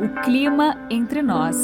O clima entre nós.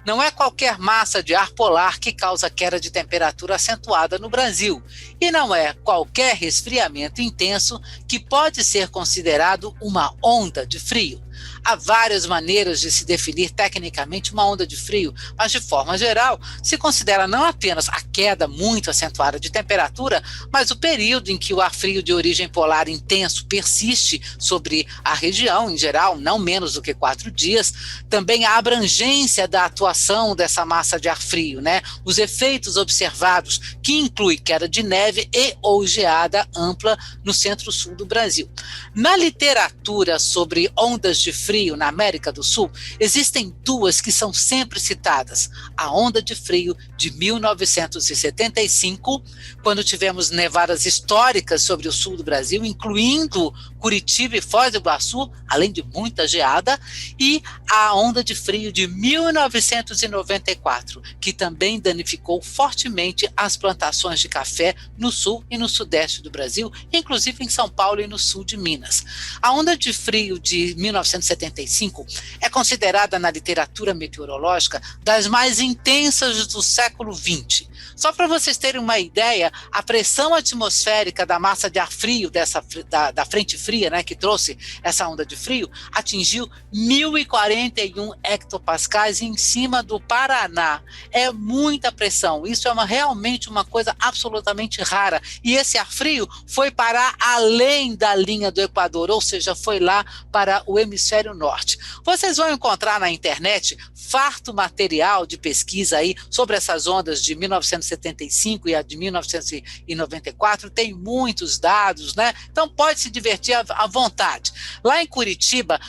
Não é qualquer massa de ar polar que causa queda de temperatura acentuada no Brasil, e não é qualquer resfriamento intenso que pode ser considerado uma onda de frio. Há várias maneiras de se definir tecnicamente uma onda de frio, mas de forma geral se considera não apenas a queda muito acentuada de temperatura, mas o período em que o ar frio de origem polar intenso persiste sobre a região em geral, não menos do que 4 dias, também a abrangência da atuação dessa massa de ar frio, os efeitos observados, que inclui queda de neve e ou geada ampla no centro-sul do Brasil. Na literatura sobre ondas de frio na América do Sul, existem duas que são sempre citadas. A onda de frio de 1975, quando tivemos nevadas históricas sobre o sul do Brasil, incluindo Curitiba e Foz do Iguaçu, além de muita geada, e a onda de frio de 1994, que também danificou fortemente as plantações de café no sul e no sudeste do Brasil, inclusive em São Paulo e no sul de Minas. A onda de frio de 1975 é considerada na literatura meteorológica das mais intensas do século XX. Só para vocês terem uma ideia, a pressão atmosférica da massa de ar frio da frente fria, que trouxe essa onda de frio, atingiu 1.041 hectopascais em cima do Paraná. É muita pressão, isso é realmente uma coisa absolutamente rara. E esse ar frio foi parar além da linha do Equador, ou seja, foi lá para o hemisfério norte. Vocês vão encontrar na internet farto material de pesquisa aí sobre essas ondas de 1975 e a de 1994, tem muitos dados, Então pode se divertir à vontade. Lá em Curitiba,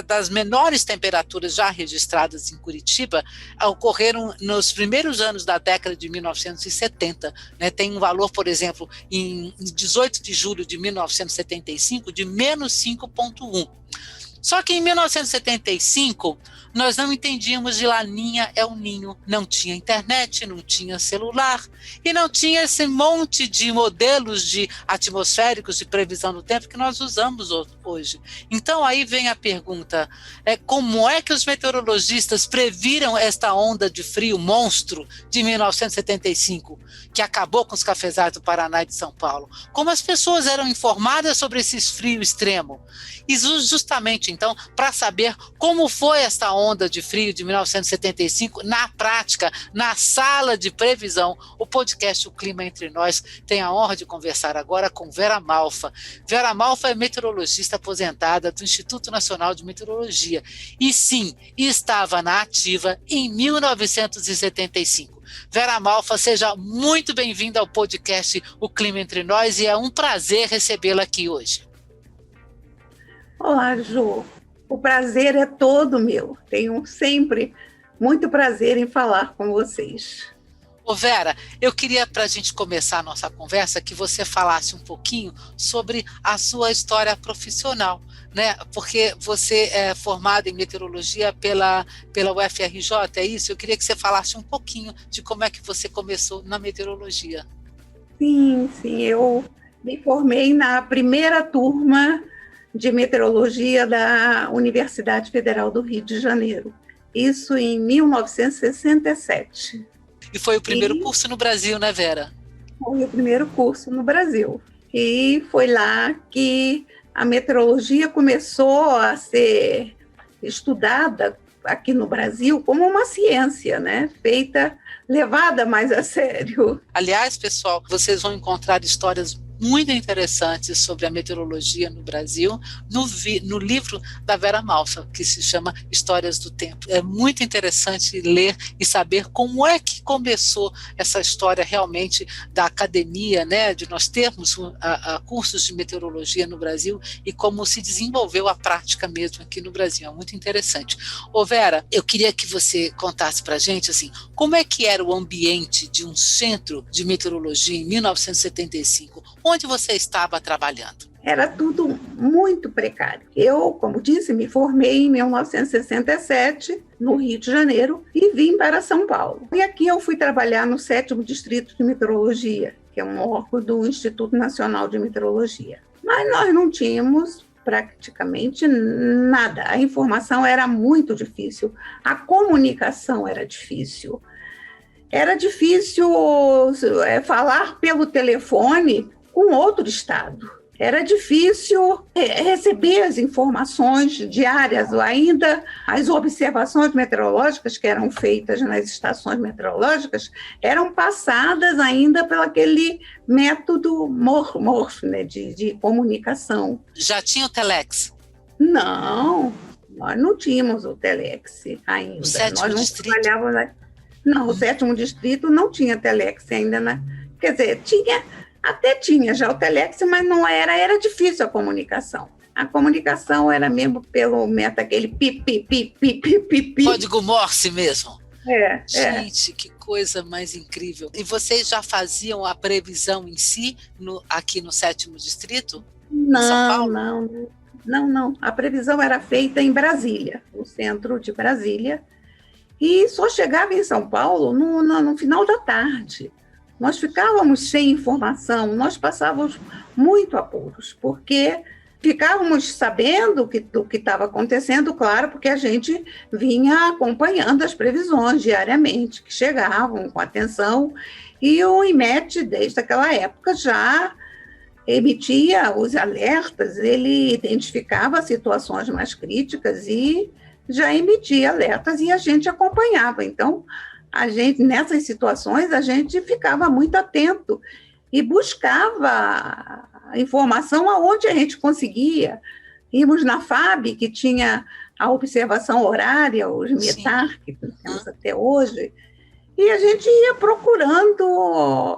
das menores temperaturas já registradas em Curitiba, ocorreram nos primeiros anos da década de 1970, Tem um valor, por exemplo, em 18 de julho de 1975, de menos 5,1. Só que em 1975, nós não entendíamos de Laninha El Ninho. Não tinha internet, não tinha celular e não tinha esse monte de modelos de atmosféricos de previsão do tempo que nós usamos hoje. Então aí vem a pergunta, como é que os meteorologistas previram esta onda de frio monstro de 1975, que acabou com os cafezais do Paraná e de São Paulo? Como as pessoas eram informadas sobre esse frio extremo? E justamente, então, para saber como foi esta onda de frio de 1975, na prática, na sala de previsão, o podcast O Clima Entre Nós tem a honra de conversar agora com Vera Malfa. Vera Malfa é meteorologista aposentada do Instituto Nacional de Meteorologia e, sim, estava na ativa em 1975. Vera Malfa, seja muito bem-vinda ao podcast O Clima Entre Nós e é um prazer recebê-la aqui hoje. Olá, Ju. O prazer é todo meu. Tenho sempre muito prazer em falar com vocês. Ô Vera, eu queria, para a gente começar a nossa conversa, que você falasse um pouquinho sobre a sua história profissional, Porque você é formada em meteorologia pela UFRJ, é isso? Eu queria que você falasse um pouquinho de como é que você começou na meteorologia. Sim, eu me formei na primeira turma de meteorologia da Universidade Federal do Rio de Janeiro. Isso em 1967. E foi o primeiro curso no Brasil, né, Vera? Foi o primeiro curso no Brasil. E foi lá que a meteorologia começou a ser estudada aqui no Brasil como uma ciência, levada mais a sério. Aliás, pessoal, vocês vão encontrar histórias muito interessantes sobre a meteorologia no Brasil, no livro da Vera Malfa, que se chama Histórias do Tempo. É muito interessante ler e saber como é que começou essa história realmente da academia, de nós termos cursos de meteorologia no Brasil e como se desenvolveu a prática mesmo aqui no Brasil. É muito interessante. Ô Vera, eu queria que você contasse para a gente, como é que era o ambiente de um centro de meteorologia em 1975? Onde você estava trabalhando? Era tudo muito precário. Eu, como disse, me formei em 1967 no Rio de Janeiro e vim para São Paulo. E aqui eu fui trabalhar no 7º Distrito de Meteorologia, que é um órgão do Instituto Nacional de Meteorologia. Mas nós não tínhamos praticamente nada. A informação era muito difícil, a comunicação era difícil. Era difícil falar pelo telefone com outro estado. Era difícil receber as informações diárias, ou ainda as observações meteorológicas que eram feitas nas estações meteorológicas eram passadas ainda pelo aquele método Morse, né, de comunicação. Já tinha o telex? Não, nós não tínhamos o telex ainda. O 7º Distrito? Não, o 7º Distrito não tinha telex ainda, né? Quer dizer, até tinha já o telex, mas não era difícil a comunicação. A comunicação era mesmo pelo método, aquele pi. Código Morse mesmo. Gente, que coisa mais incrível. E vocês já faziam a previsão em si, aqui no 7º Distrito? Em São Paulo? Não. A previsão era feita em Brasília, no centro de Brasília, e só chegava em São Paulo no final da tarde. Nós ficávamos sem informação, nós passávamos muito apuros, porque ficávamos sabendo do que estava acontecendo, claro, porque a gente vinha acompanhando as previsões diariamente, que chegavam com atenção, e o IMET, desde aquela época, já emitia os alertas, ele identificava situações mais críticas e já emitia alertas e a gente acompanhava. Então, nessas situações, a gente ficava muito atento e buscava informação aonde a gente conseguia. Íamos na FAB, que tinha a observação horária, os METAR, que temos até hoje, e a gente ia procurando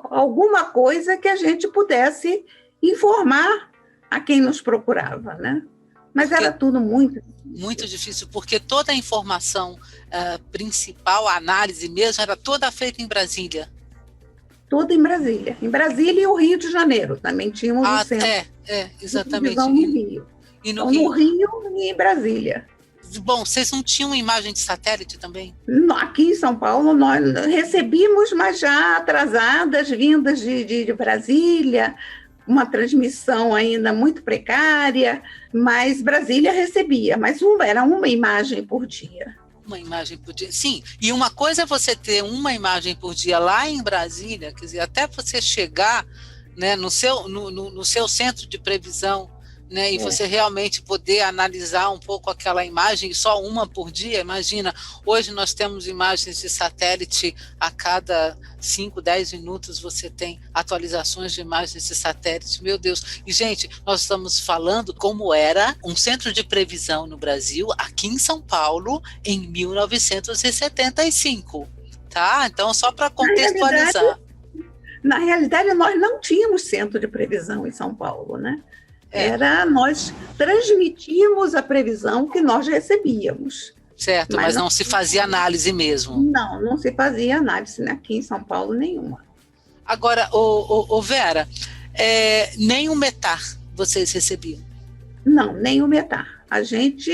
alguma coisa que a gente pudesse informar a quem nos procurava, né? Mas era tudo muito difícil, porque toda a informação principal, a análise mesmo, era toda feita em Brasília. Tudo em Brasília. Em Brasília e o Rio de Janeiro. Também tínhamos o centro. Exatamente. No Rio. No Rio e em Brasília. Bom, vocês não tinham imagem de satélite também? Aqui em São Paulo, nós recebíamos, mas já atrasadas, vindas de Brasília, uma transmissão ainda muito precária, mas Brasília recebia, mas era uma imagem por dia. Uma imagem por dia, sim. E uma coisa é você ter uma imagem por dia lá em Brasília, quer dizer, até você chegar, né, no seu centro de previsão, né, e você realmente poder analisar um pouco aquela imagem, só uma por dia. Imagina, hoje nós temos imagens de satélite a cada 5, 10 minutos você tem atualizações de imagens de satélite, meu Deus. E, gente, nós estamos falando como era um centro de previsão no Brasil, aqui em São Paulo, em 1975, tá? Então, só para contextualizar. Na realidade, nós não tínhamos centro de previsão em São Paulo, né? Nós transmitíamos a previsão que nós recebíamos. Certo, mas não se fazia análise mesmo. Não se fazia análise aqui em São Paulo nenhuma. Agora, Vera, nem o METAR vocês recebiam? Não, nem o METAR. A gente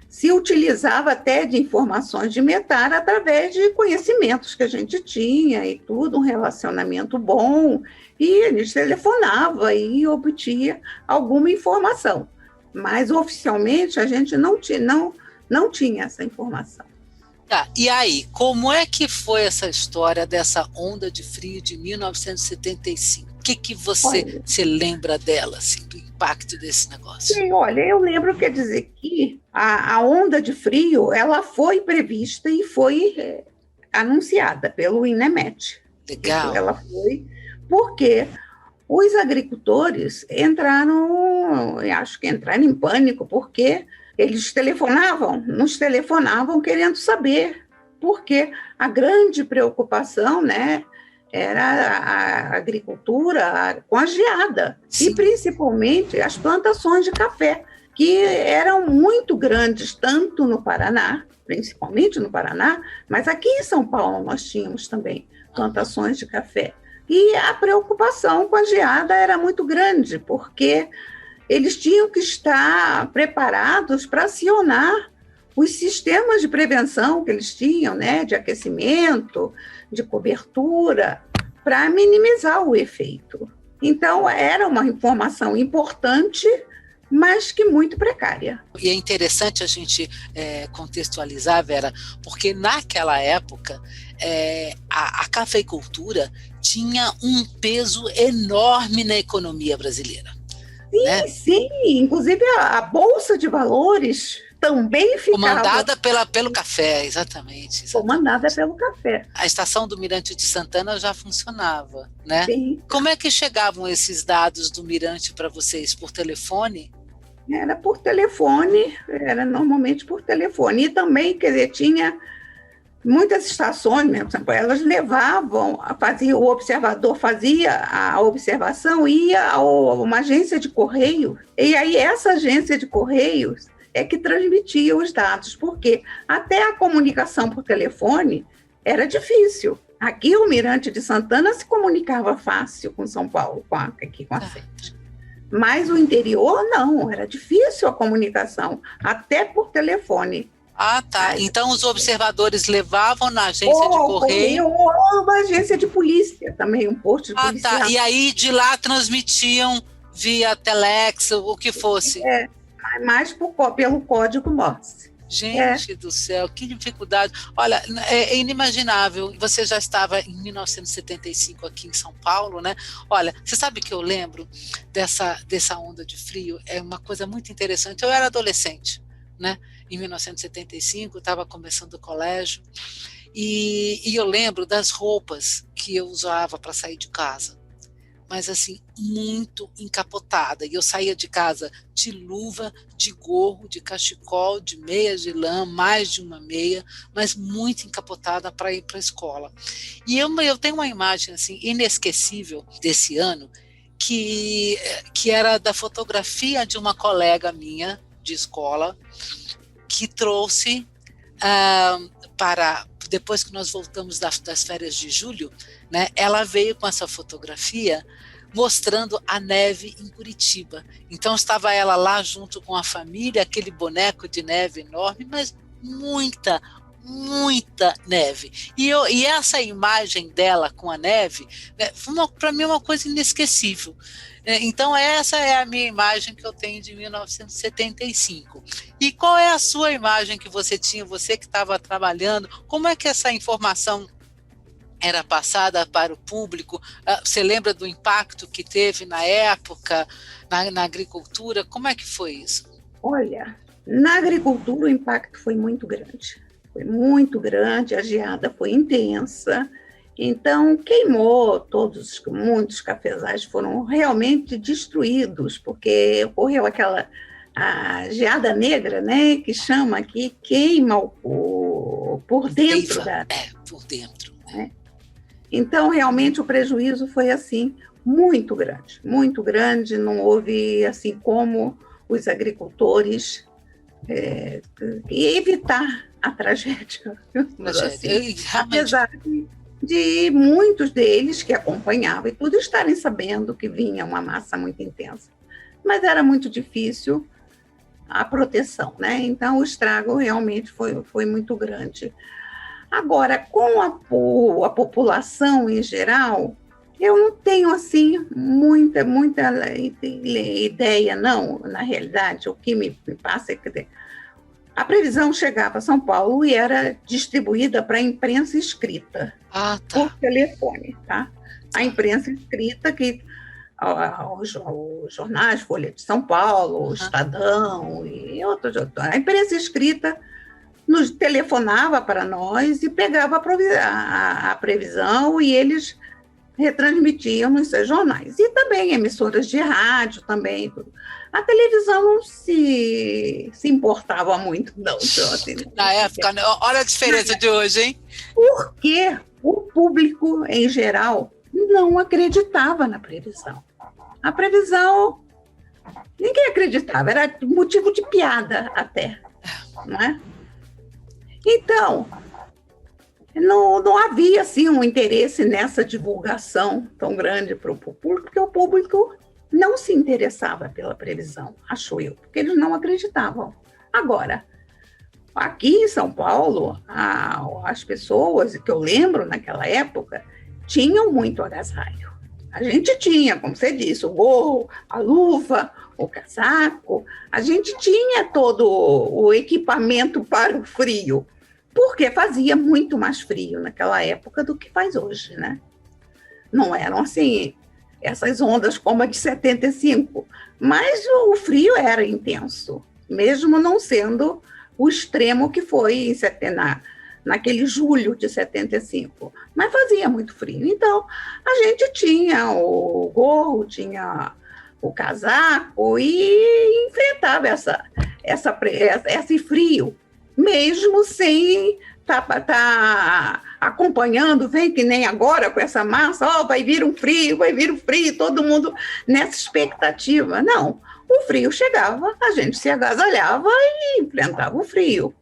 se utilizava até de informações de METAR através de conhecimentos que a gente tinha e tudo, um relacionamento bom, e a gente telefonava e obtinha alguma informação. Mas, oficialmente, a gente não tinha essa informação. Tá, e aí, como é que foi essa história dessa onda de frio de 1975? O que você se lembra dela, assim, do impacto desse negócio? Sim, olha, eu lembro, quer dizer, que a onda de frio, ela foi prevista e foi anunciada pelo INEMET. Legal. Ela foi porque os agricultores acho que entraram em pânico, porque eles nos telefonavam querendo saber, porque a grande preocupação, né, era a agricultura com a geada. Sim. E principalmente as plantações de café, que eram muito grandes, tanto no Paraná, principalmente no Paraná, mas aqui em São Paulo nós tínhamos também plantações de café. E a preocupação com a geada era muito grande, porque eles tinham que estar preparados para acionar os sistemas de prevenção que eles tinham, né, de aquecimento, de cobertura, para minimizar o efeito. Então, era uma informação importante, mas que muito precária. E é interessante a gente contextualizar, Vera, porque naquela época a cafeicultura tinha um peso enorme na economia brasileira. Sim, né? Sim. Inclusive a Bolsa de Valores também ficava... Comandada pelo café, exatamente. Comandada pelo café. A estação do Mirante de Santana já funcionava, né? Sim. Como é que chegavam esses dados do Mirante para vocês? Por telefone? Era por telefone, era normalmente por telefone. E também, quer dizer, tinha muitas estações, né? Por exemplo, elas levavam, o observador fazia a observação, ia a uma agência de correio, e aí essa agência de correios é que transmitia os dados, porque até a comunicação por telefone era difícil. Aqui o Mirante de Santana se comunicava fácil com São Paulo, aqui com a sede. Mas o interior não, era difícil a comunicação, até por telefone. Ah, tá. Então os observadores levavam na agência de correio. Ou uma agência de polícia também, um posto de polícia. Ah, tá. E aí de lá transmitiam via telex, o que fosse. Mais pelo código Morse. Gente do céu, que dificuldade. Olha, é inimaginável. Você já estava em 1975 aqui em São Paulo, né? Olha, você sabe que eu lembro dessa onda de frio? É uma coisa muito interessante. Eu era adolescente, né? Em 1975, estava começando o colégio. E eu lembro das roupas que eu usava para sair de casa. Mas assim, muito encapotada. E eu saía de casa de luva, de gorro, de cachecol, de meia de lã, mais de uma meia, mas muito encapotada para ir para a escola. E eu tenho uma imagem assim inesquecível desse ano, que era da fotografia de uma colega minha de escola, que trouxe depois que nós voltamos das férias de julho, né, ela veio com essa fotografia mostrando a neve em Curitiba. Então estava ela lá junto com a família, aquele boneco de neve enorme, mas muita neve. E essa imagem dela com a neve, né, foi para mim uma coisa inesquecível. Então essa é a minha imagem que eu tenho de 1975. E qual é a sua imagem que você tinha, você que estava trabalhando? Como é que essa informação era passada para o público? Você lembra do impacto que teve na época, na agricultura? Como é que foi isso? Olha, na agricultura o impacto foi muito grande. Foi muito grande, a geada foi intensa. Então, queimou muitos cafezais foram realmente destruídos, porque ocorreu a geada negra, né, que chama aqui, queima por dentro. Por dentro. Né? Então, realmente, o prejuízo foi, assim, muito grande, não houve, assim, como os agricultores evitar a tragédia. Assim, apesar de muitos deles que acompanhavam e tudo estarem sabendo que vinha uma massa muito intensa. Mas era muito difícil a proteção, né? Então, o estrago realmente foi muito grande. Agora, com a população em geral, eu não tenho, assim, muita ideia, não. Na realidade, o que me passa é que a previsão chegava a São Paulo e era distribuída para a imprensa escrita, por telefone, tá? A imprensa escrita, que os jornais, Folha de São Paulo, o Estadão e outros. A imprensa escrita nos telefonava para nós e pegava a previsão e eles retransmitiam nos seus jornais. E também emissoras de rádio também, tudo. A televisão não se importava muito, não. Então, assim, na época, olha a diferença de hoje, hein? Porque o público, em geral, não acreditava na previsão. A previsão, ninguém acreditava, era motivo de piada até, não é? Então, não havia, assim, um interesse nessa divulgação tão grande para o público, porque o público não se interessava pela previsão, acho eu, porque eles não acreditavam. Agora, aqui em São Paulo, as pessoas que eu lembro naquela época tinham muito agasalho. A gente tinha, como você disse, o gorro, a luva, o casaco, a gente tinha todo o equipamento para o frio, porque fazia muito mais frio naquela época do que faz hoje, né? Não eram assim, essas ondas como a de 75, mas o frio era intenso, mesmo não sendo o extremo que foi naquele julho de 75, mas fazia muito frio. Então, a gente tinha o gorro, tinha o casaco e enfrentava esse frio, mesmo sem tá acompanhando, vem que nem agora com essa massa, vai vir um frio, todo mundo nessa expectativa. Não, o frio chegava, a gente se agasalhava e enfrentava o frio.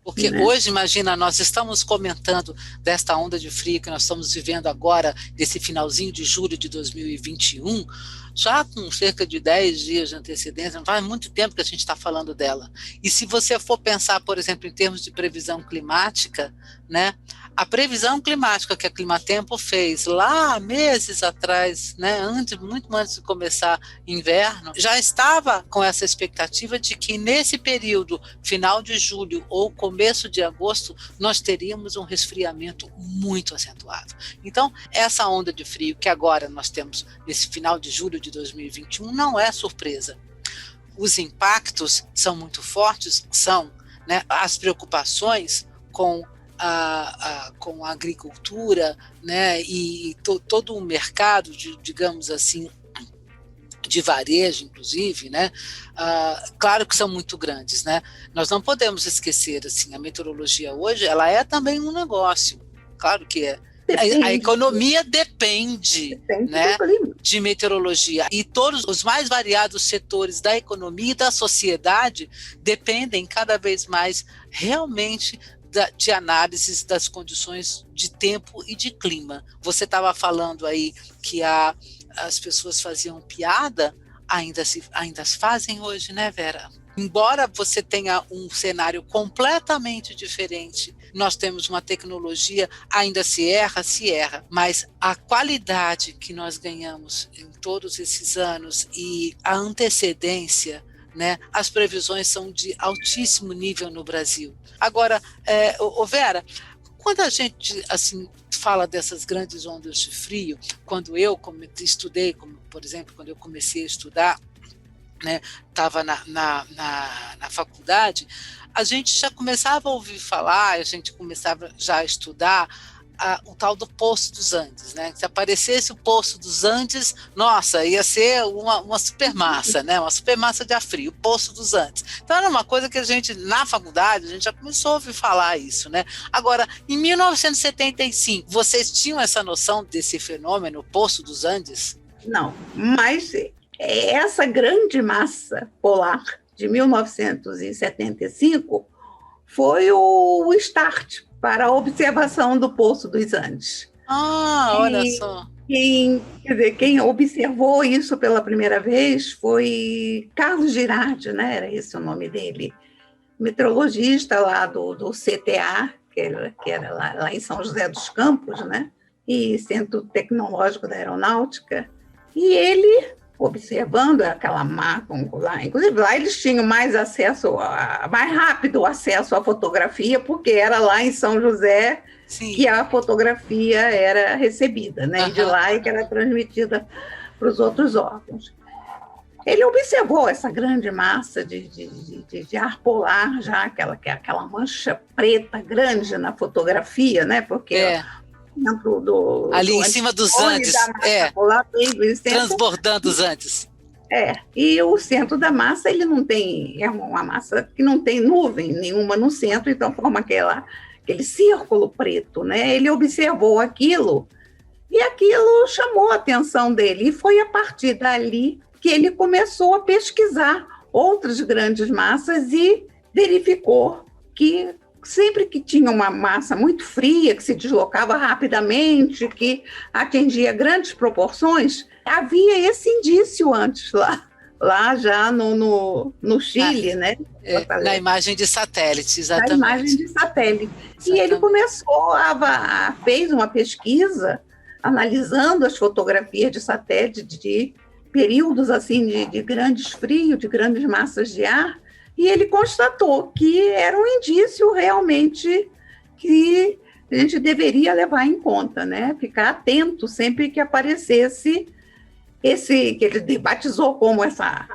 Porque hoje, imagina, nós estamos comentando desta onda de frio que nós estamos vivendo agora, desse finalzinho de julho de 2021, já com cerca de 10 dias de antecedência, não faz muito tempo que a gente está falando dela. E se você for pensar, por exemplo, em termos de previsão climática, né, a previsão climática que a Climatempo fez lá meses atrás, né, muito antes de começar inverno, já estava com essa expectativa de que nesse período, final de julho ou começo de agosto, nós teríamos um resfriamento muito acentuado. Então, essa onda de frio que agora nós temos nesse final de julho de 2021 não é surpresa. Os impactos são muito fortes, né, as preocupações com a agricultura, né, e todo o mercado, digamos assim, de varejo, inclusive, né, claro que são muito grandes, né? Nós não podemos esquecer, assim, a meteorologia hoje, ela é também um negócio, claro que é. A economia depende, né, de meteorologia, e todos os mais variados setores da economia e da sociedade dependem cada vez mais realmente de análises das condições de tempo e de clima. Você estava falando aí que as pessoas faziam piada, ainda fazem hoje, né, Vera? Embora você tenha um cenário completamente diferente, nós temos uma tecnologia, ainda se erra, mas a qualidade que nós ganhamos em todos esses anos e a antecedência, né, as previsões são de altíssimo nível no Brasil. Agora, Vera, quando a gente assim, fala dessas grandes ondas de frio, quando eu estudei, por exemplo, quando eu comecei a estudar, né, estava na faculdade, a gente já começava a ouvir falar, a gente começava já a estudar o tal do Poço dos Andes, né? Se aparecesse o Poço dos Andes, nossa, ia ser uma supermassa, né? Uma supermassa de ar frio, o Poço dos Andes. Então era uma coisa que a gente, na faculdade, a gente já começou a ouvir falar isso, né? Agora, em 1975, vocês tinham essa noção desse fenômeno, o Poço dos Andes? Não, mas essa grande massa polar de 1975 foi o start para a observação do Poço dos Andes. Olha só. Quem observou isso pela primeira vez foi Carlos Girardi, né? Era esse o nome dele, meteorologista lá do CTA, que era lá em São José dos Campos, né? E Centro Tecnológico da Aeronáutica. E ele, observando aquela máquina lá, inclusive lá eles tinham mais rápido acesso à fotografia, porque era lá em São José Sim. que a fotografia era recebida, né? E de lá é que era transmitida para os outros órgãos. Ele observou essa grande massa de ar polar, já aquela mancha preta grande na fotografia, né? Porque dentro ali em cima dos Andes, transbordando os Andes. E o centro da massa, ele não tem, é uma massa que não tem nuvem nenhuma no centro, então forma aquele círculo preto, né? Ele observou aquilo e aquilo chamou a atenção dele, e foi a partir dali que ele começou a pesquisar outras grandes massas e verificou que sempre que tinha uma massa muito fria, que se deslocava rapidamente, que atingia grandes proporções, havia esse indício antes lá já no Chile, né? Na imagem de satélite, exatamente. Na imagem de satélite. Exatamente. E ele começou fez uma pesquisa analisando as fotografias de satélite de períodos assim de grandes frios, de grandes massas de ar, e ele constatou que era um indício realmente que a gente deveria levar em conta, né? Ficar atento sempre que aparecesse esse, que ele batizou como essa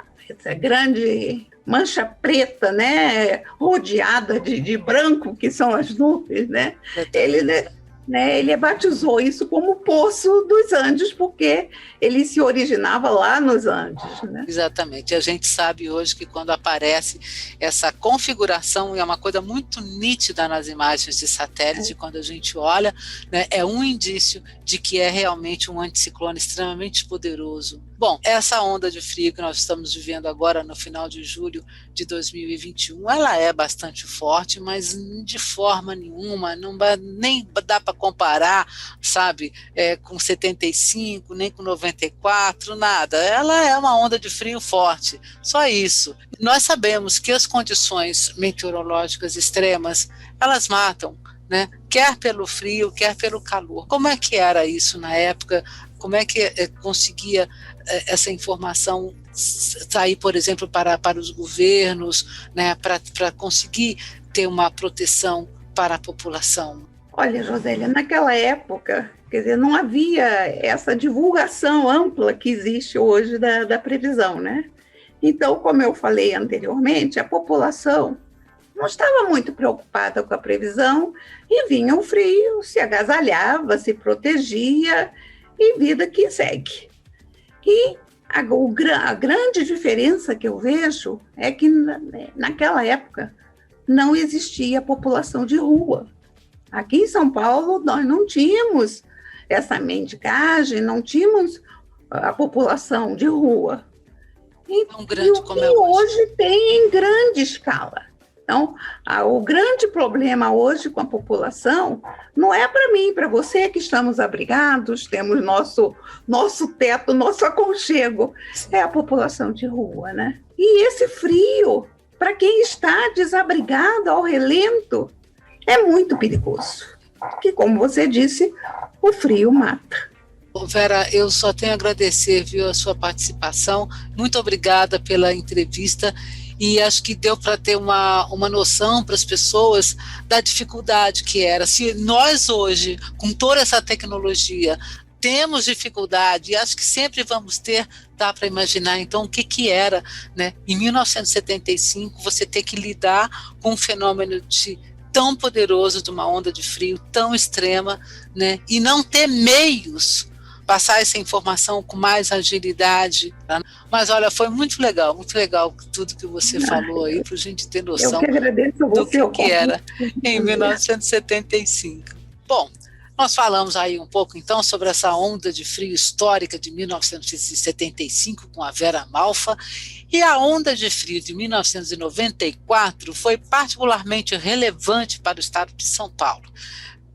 grande mancha preta, né? Rodeada de branco, que são as nuvens, né? Ele batizou isso como Poço dos Andes, porque ele se originava lá nos Andes. Né? Exatamente. A gente sabe hoje que quando aparece essa configuração, é uma coisa muito nítida nas imagens de satélite, quando a gente olha, né, é um indício de que é realmente um anticiclone extremamente poderoso. Bom, essa onda de frio que nós estamos vivendo agora no final de julho de 2021, ela é bastante forte, mas de forma nenhuma, nem dá para comparar, sabe, com 75, nem com 94, nada. Ela é uma onda de frio forte, só isso. Nós sabemos que as condições meteorológicas extremas, elas matam, né? Quer pelo frio, quer pelo calor. Como é que era isso na época? Como é que conseguia essa informação sair, por exemplo, para os governos, né, para conseguir ter uma proteção para a população? Olha, Josélia, naquela época, quer dizer, não havia essa divulgação ampla que existe hoje da previsão, né? Então, como eu falei anteriormente, a população não estava muito preocupada com a previsão e vinha o frio, se agasalhava, se protegia e vida que segue. E a grande diferença que eu vejo é que naquela época não existia população de rua. Aqui em São Paulo nós não tínhamos essa mendicagem, não tínhamos a população de rua. E o que hoje tem em grande escala. Então, o grande problema hoje com a população não é para mim, para você que estamos abrigados, temos nosso teto, nosso aconchego, é a população de rua, né? E esse frio, para quem está desabrigado ao relento, é muito perigoso, porque, como você disse, o frio mata. Vera, eu só tenho a agradecer, viu, a sua participação. Muito obrigada pela entrevista. E acho que deu para ter uma noção para as pessoas da dificuldade que era. Se nós hoje, com toda essa tecnologia, temos dificuldade, e acho que sempre vamos ter, dá para imaginar, então, o que era, né? Em 1975, você ter que lidar com um fenômeno tão poderoso, de uma onda de frio tão extrema, né? E não ter meios passar essa informação com mais agilidade. Tá? Mas, olha, foi muito legal tudo que você falou aí, para a gente ter noção do que era em 1975. Bom, nós falamos aí um pouco, então, sobre essa onda de frio histórica de 1975 com a Vera Malfa, e a onda de frio de 1994 foi particularmente relevante para o estado de São Paulo,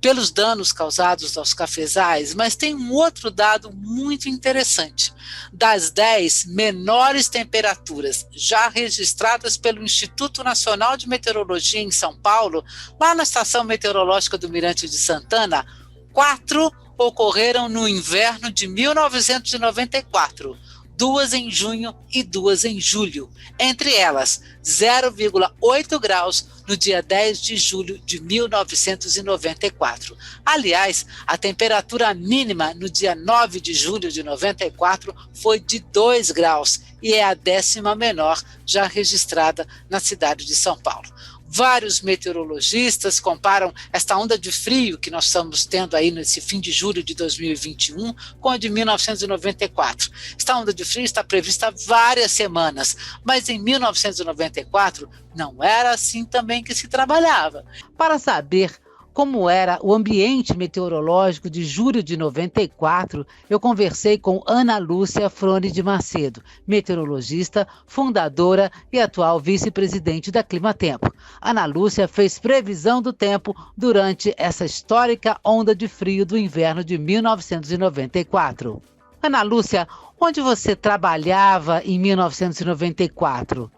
pelos danos causados aos cafezais, mas tem um outro dado muito interessante. Das 10 menores temperaturas já registradas pelo Instituto Nacional de Meteorologia em São Paulo, lá na Estação Meteorológica do Mirante de Santana, 4 ocorreram no inverno de 1994, 2 em junho e 2 em julho. Entre elas, 0,8 graus no dia 10 de julho de 1994. Aliás, a temperatura mínima no dia 9 de julho de 94 foi de 2 graus e é a 10ª menor já registrada na cidade de São Paulo. Vários meteorologistas comparam esta onda de frio que nós estamos tendo aí nesse fim de julho de 2021 com a de 1994. Esta onda de frio está prevista há várias semanas, mas em 1994 não era assim também que se trabalhava. Para saber como era o ambiente meteorológico de julho de 94, eu conversei com Ana Lúcia Frone de Macedo, meteorologista, fundadora e atual vice-presidente da Climatempo. Ana Lúcia fez previsão do tempo durante essa histórica onda de frio do inverno de 1994. Ana Lúcia, onde você trabalhava em 1994?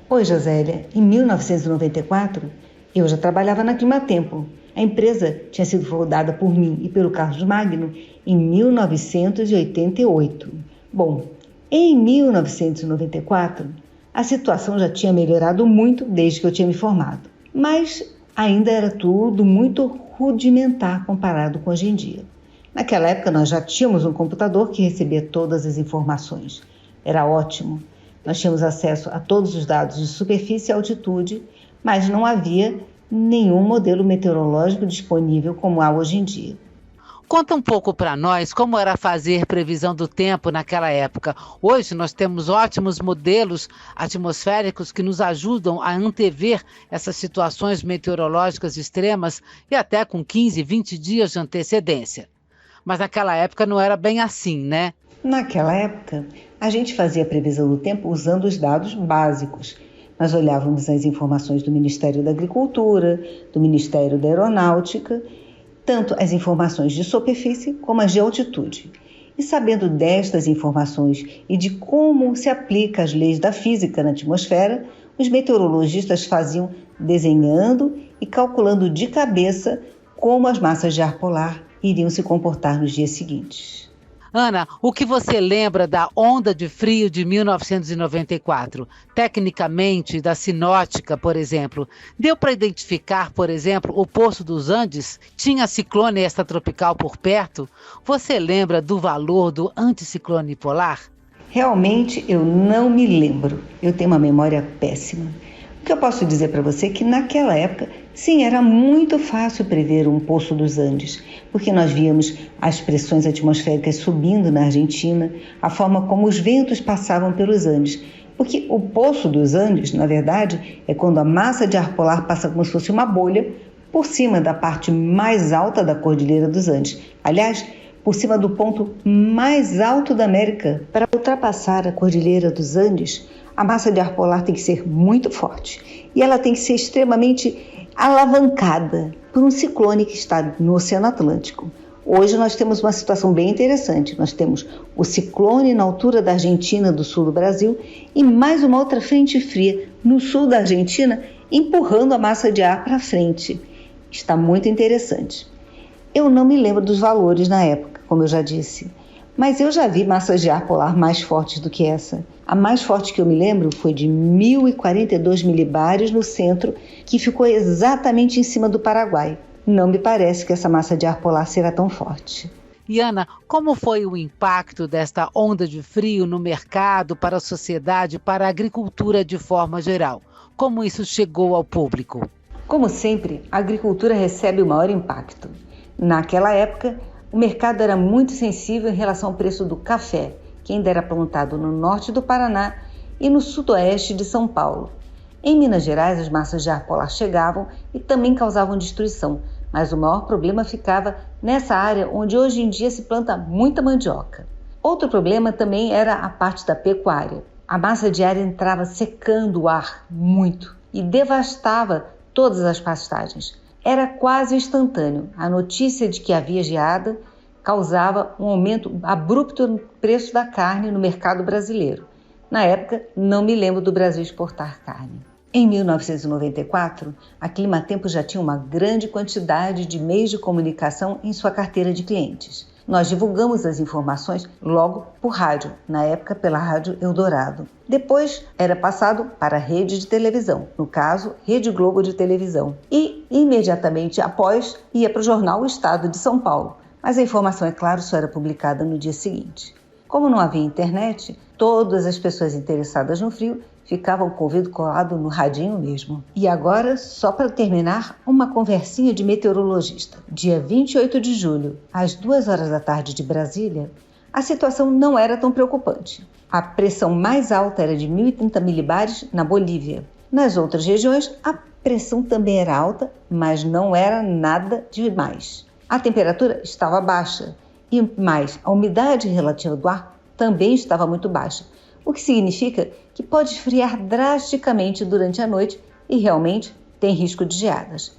Oi, Josélia. Em 1994, eu já trabalhava na Climatempo. A empresa tinha sido fundada por mim e pelo Carlos Magno em 1988. Bom, em 1994, a situação já tinha melhorado muito desde que eu tinha me formado, mas ainda era tudo muito rudimentar comparado com hoje em dia. Naquela época, nós já tínhamos um computador que recebia todas as informações. Era ótimo. Nós tínhamos acesso a todos os dados de superfície e altitude, mas não havia nenhum modelo meteorológico disponível como há hoje em dia. Conta um pouco para nós como era fazer previsão do tempo naquela época. Hoje nós temos ótimos modelos atmosféricos que nos ajudam a antever essas situações meteorológicas extremas e até com 15, 20 dias de antecedência. Mas naquela época não era bem assim, né? Naquela época, a gente fazia a previsão do tempo usando os dados básicos. Nós olhávamos as informações do Ministério da Agricultura, do Ministério da Aeronáutica, tanto as informações de superfície como as de altitude. E sabendo destas informações e de como se aplica as leis da física na atmosfera, os meteorologistas faziam desenhando e calculando de cabeça como as massas de ar polar iriam se comportar nos dias seguintes. Ana, o que você lembra da onda de frio de 1994? Tecnicamente, da sinótica, por exemplo. Deu para identificar, por exemplo, o Poço dos Andes? Tinha ciclone extratropical por perto? Você lembra do valor do anticiclone polar? Realmente eu não me lembro. Eu tenho uma memória péssima. O que eu posso dizer para você é que naquela época, sim, era muito fácil prever um Poço dos Andes, porque nós víamos as pressões atmosféricas subindo na Argentina, a forma como os ventos passavam pelos Andes. Porque o Poço dos Andes, na verdade, é quando a massa de ar polar passa como se fosse uma bolha por cima da parte mais alta da Cordilheira dos Andes. Aliás, por cima do ponto mais alto da América. Para ultrapassar a Cordilheira dos Andes, a massa de ar polar tem que ser muito forte e ela tem que ser extremamente alavancada por um ciclone que está no Oceano Atlântico. Hoje nós temos uma situação bem interessante. Nós temos o ciclone na altura da Argentina, do sul do Brasil, e mais uma outra frente fria no sul da Argentina, empurrando a massa de ar para frente. Está muito interessante. Eu não me lembro dos valores na época, como eu já disse, mas eu já vi massas de ar polar mais fortes do que essa. A mais forte que eu me lembro foi de 1042 milibares no centro, que ficou exatamente em cima do Paraguai. Não me parece que essa massa de ar polar será tão forte. E Ana, como foi o impacto desta onda de frio no mercado, para a sociedade, para a agricultura de forma geral? Como isso chegou ao público? Como sempre, a agricultura recebe o maior impacto. Naquela época, o mercado era muito sensível em relação ao preço do café, que ainda era plantado no norte do Paraná e no sudoeste de São Paulo. Em Minas Gerais, as massas de ar polar chegavam e também causavam destruição, mas o maior problema ficava nessa área onde hoje em dia se planta muita mandioca. Outro problema também era a parte da pecuária. A massa de ar entrava secando o ar muito e devastava todas as pastagens. Era quase instantâneo. A notícia de que havia geada causava um aumento abrupto no preço da carne no mercado brasileiro. Na época, não me lembro do Brasil exportar carne. Em 1994, a Climatempo já tinha uma grande quantidade de meios de comunicação em sua carteira de clientes. Nós divulgamos as informações logo por rádio, na época pela Rádio Eldorado. Depois era passado para a rede de televisão, no caso, Rede Globo de televisão. E imediatamente após ia para o jornal O Estado de São Paulo. Mas a informação, é claro, só era publicada no dia seguinte. Como não havia internet, todas as pessoas interessadas no frio ficavam com o ouvido colado no radinho mesmo. E agora, só para terminar, uma conversinha de meteorologista. Dia 28 de julho, às 2 horas da tarde de Brasília, a situação não era tão preocupante. A pressão mais alta era de 1030 milibares na Bolívia. Nas outras regiões, a pressão também era alta, mas não era nada demais. A temperatura estava baixa, mas a umidade relativa do ar também estava muito baixa, o que significa que pode esfriar drasticamente durante a noite e realmente tem risco de geadas.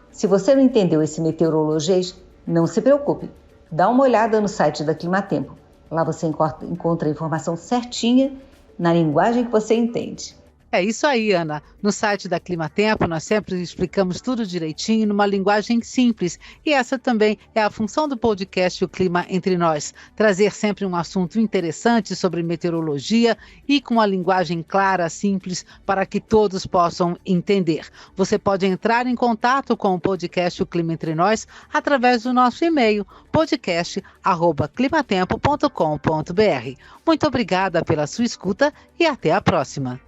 Se você não entendeu esse meteorologês, não se preocupe. Dá uma olhada no site da Climatempo. Lá você encontra a informação certinha na linguagem que você entende. É isso aí, Ana. No site da Climatempo, nós sempre explicamos tudo direitinho, numa linguagem simples. E essa também é a função do podcast O Clima Entre Nós. Trazer sempre um assunto interessante sobre meteorologia e com uma linguagem clara, simples, para que todos possam entender. Você pode entrar em contato com o podcast O Clima Entre Nós através do nosso e-mail, podcast@climatempo.com.br. Muito obrigada pela sua escuta e até a próxima.